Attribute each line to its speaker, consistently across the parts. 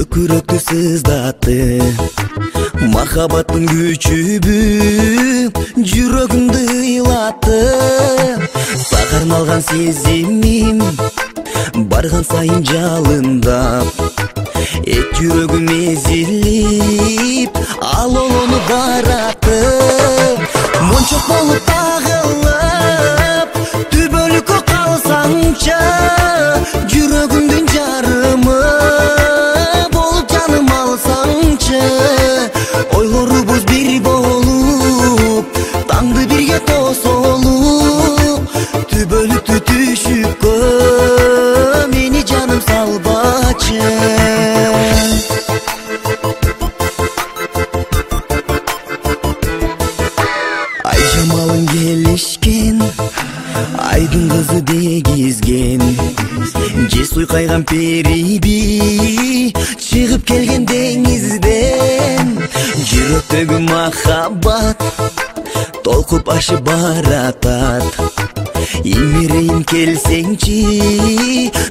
Speaker 1: көкүрөктү сыздатты махаббаттын күчүбү жүрөгүмдү ыйлатты сагарналган сезимим барган сайын жалындап эт жүрөгүм эзилип ал олону баратты мончок болуп тагылып түбөлүккө калсаңчы жүрөгүмдүн жарымы болуп жаным алсаңчы ойлорубуз бир болуп таңды бирге тосолуп түбөлүктү түшүккө мени жаным салбачы ай жамалың келишкен айдын кызы дегизген же суйкайган периби чыгып келген деңизден жүрөктөгү махаббат толкуп ашып баратат имирейим келсеңчи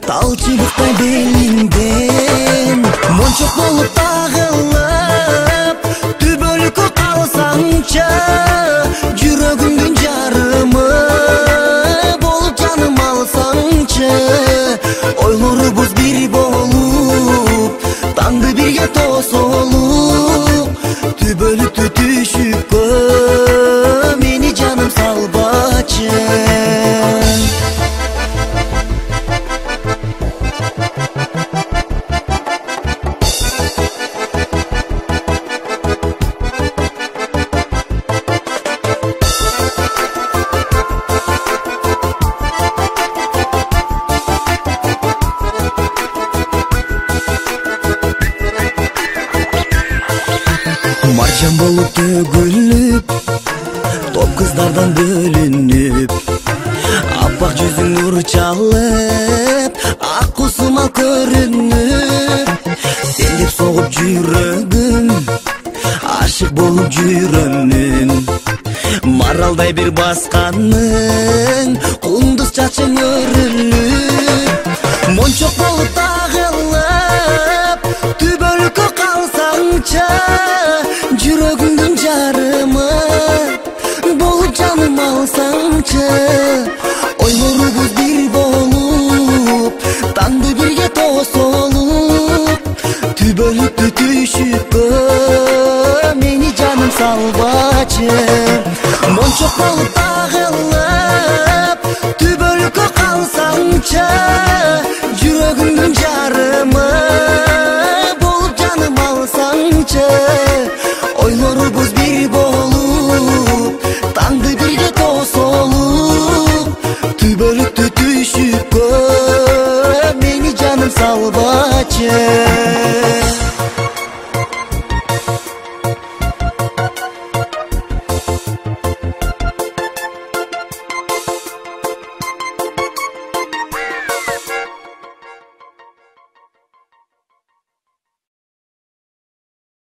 Speaker 1: тал чыбыктай белиңден мончок болуп тагылып түбөлүккө калсаңчы жүрөгүмдүн жарымы болуп жаным алсаңчы ойлорубуз бир болуп таңды бирге тосолуп түбөлүктү түшүккө мени жаным салбачы маржан болуп төгүлүп топ кыздардан бөлүнүп аппак жүзүң нур чалып ак кусумал көрүнүп сен деп согуп жүрөгүм ашык болуп жүрөмүн маралдай бир басканың кундуз чачың өрүлүп мончок болуп тагылып түбөлүккө калсаңчы жүрөгүмдүн жарымы болуп жаным алсаңчы ойлорубуз бир болуп таңды бирге тосолуп түбөлүктү түшүккө мени жаным салбачы мончок болуп тагылып түбөлүккө калсаңчы жүрөгүмдүн жарымы болуп жаным алсаңчы